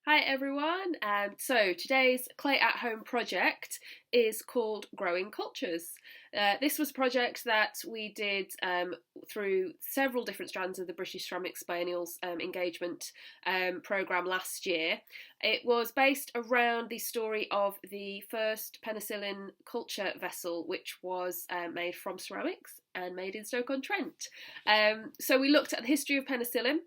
Hi everyone, so today's Clay at Home project is called Growing Cultures. This was a project that we did through several different strands of the British Ceramics Biennial's engagement programme last year. It was based around the story of the first penicillin culture vessel, which was made from ceramics and made in Stoke-on-Trent. So we looked at the history of penicillin,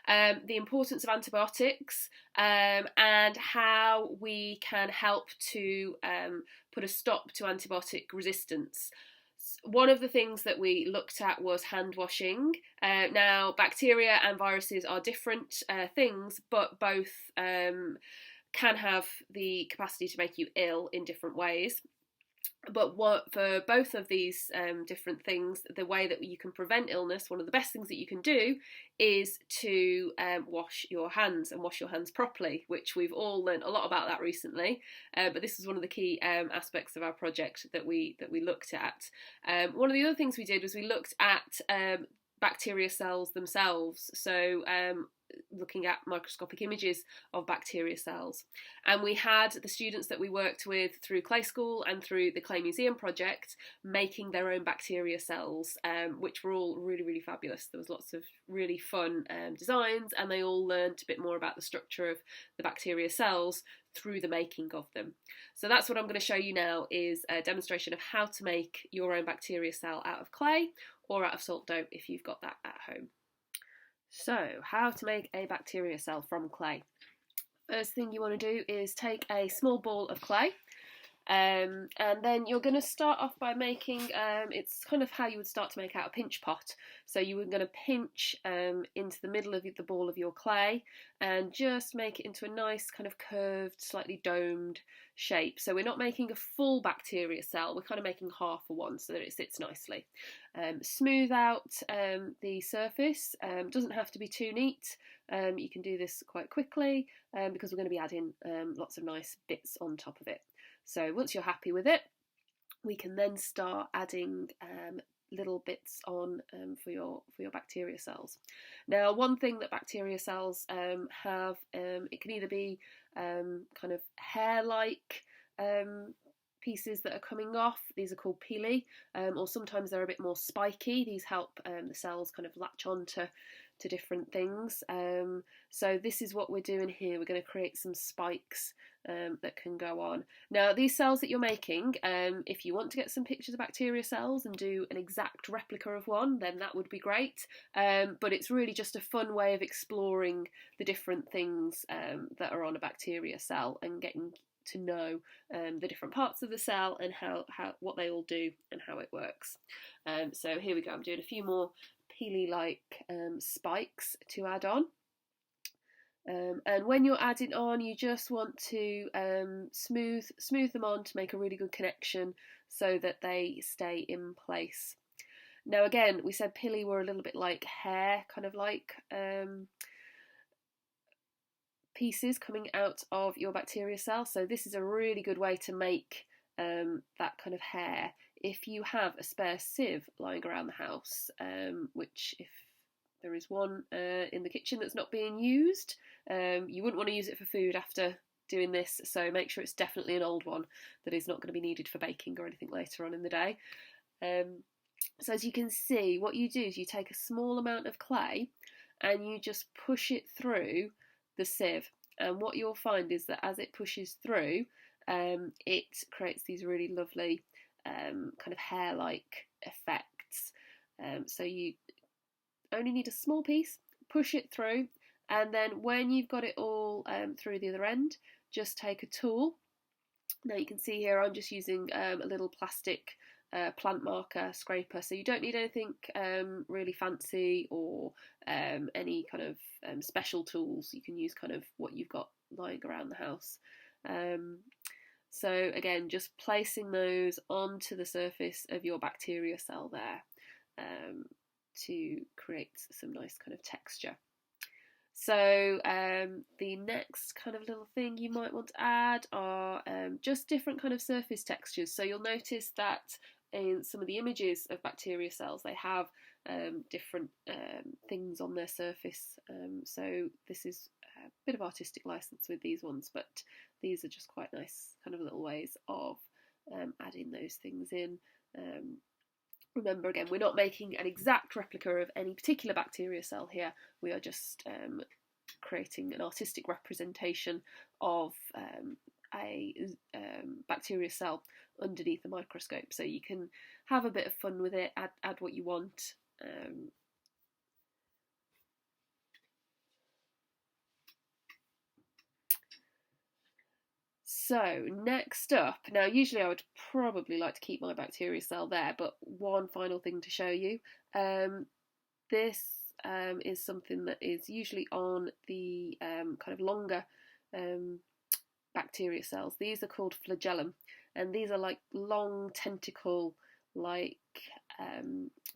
the importance of antibiotics, and how we can help to put a stop to antibiotic resistance. One of the things that we looked at was hand washing. Now, bacteria and viruses are different things, but both can have the capacity to make you ill in different ways. But for both of these different things, the way that you can prevent illness, one of the best things that you can do is to wash your hands and wash your hands properly, which we've all learned a lot about that recently. But this is one of the key aspects of our project that we looked at. One of the other things we did was we looked at bacteria cells themselves. So looking at microscopic images of bacteria cells, and we had the students that we worked with through Clay School and through the Clay Museum project making their own bacteria cells, which were all really fabulous. There was lots of really fun designs, and they all learnt a bit more about the structure of the bacteria cells through the making of them. So that's what I'm going to show you now, is a demonstration of how to make your own bacteria cell out of clay or out of salt dough if you've got that at home. So, how to make a bacteria cell from clay. First thing you want to do is take a small ball of clay, and then you're going to start off by making, it's kind of how you would start to make out a pinch pot. So you were going to pinch into the middle of the ball of your clay and just make it into a nice kind of curved, slightly domed shape. So we're not making a full bacteria cell, we're kind of making half of one so that it sits nicely. Smooth out the surface, doesn't have to be too neat. You can do this quite quickly because we're going to be adding lots of nice bits on top of it. So once you're happy with it, we can then start adding little bits on for your bacteria cells. Now, one thing that bacteria cells have, it can either be kind of hair-like pieces that are coming off. These are called pili, or sometimes they're a bit more spiky. These help the cells kind of latch on to different things. So this is what we're doing here. We're going to create some spikes that can go on. Now, these cells that you're making, if you want to get some pictures of bacteria cells and do an exact replica of one, then that would be great. But it's really just a fun way of exploring the different things that are on a bacteria cell and getting to know the different parts of the cell and how what they all do and how it works. So here we go. I'm doing a few more peely-like spikes to add on. And when you're adding on, you just want to smooth them on to make a really good connection so that they stay in place. Now, again, we said pili were a little bit like hair, kind of like pieces coming out of your bacteria cell. So this is a really good way to make that kind of hair. If you have a spare sieve lying around the house, which if there is one in the kitchen that's not being used, you wouldn't want to use it for food after doing this, so make sure it's definitely an old one that is not going to be needed for baking or anything later on in the day. So as you can see, what you do is you take a small amount of clay and you just push it through the sieve, and what you'll find is that as it pushes through, it creates these really lovely kind of hair-like effects. So you only need a small piece, push it through, and then when you've got it all through the other end, just take a tool. Now you can see here I'm just using a little plastic plant marker scraper, so you don't need anything really fancy or any kind of special tools. You can use kind of what you've got lying around the house. So again, just placing those onto the surface of your bacteria cell there to create some nice kind of texture. So the next kind of little thing you might want to add are just different kind of surface textures. So you'll notice that in some of the images of bacteria cells, they have different things on their surface. So this is bit of artistic license with these ones, but these are just quite nice kind of little ways of adding those things in. Remember, again, we're not making an exact replica of any particular bacteria cell here. We are just creating an artistic representation of a bacteria cell underneath a microscope. So you can have a bit of fun with it, add what you want. So next up, now usually I would probably like to keep my bacteria cell there, but one final thing to show you. This is something that is usually on the kind of longer bacteria cells. These are called flagellum, and these are like long tentacle like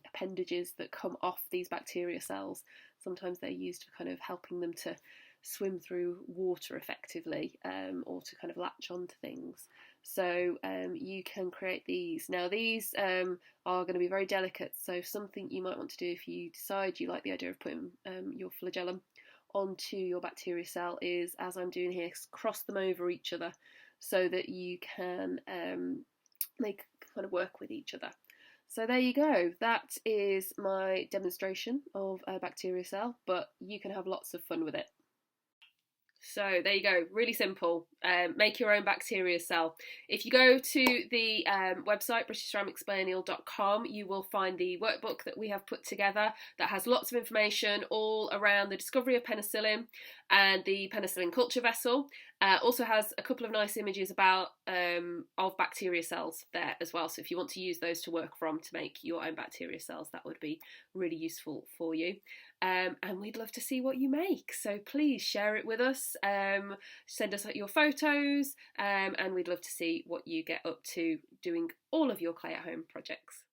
appendages that come off these bacteria cells. Sometimes they're used for kind of helping them to swim through water effectively, or to kind of latch onto things. So you can create these. Now these are going to be very delicate, so something you might want to do if you decide you like the idea of putting your flagellum onto your bacteria cell is, as I'm doing here, cross them over each other so that you can they kind of work with each other. So there you go, that is my demonstration of a bacteria cell, but you can have lots of fun with it. So there you go, really simple. Make your own bacteria cell. If you go to the website britishceramicsplayanial.com, you will find the workbook that we have put together that has lots of information all around the discovery of penicillin and the penicillin culture vessel. Also has a couple of nice images about of bacteria cells there as well. So if you want to use those to work from to make your own bacteria cells, that would be really useful for you. And we'd love to see what you make, so please share it with us, send us your photos, and we'd love to see what you get up to doing all of your clay at home projects.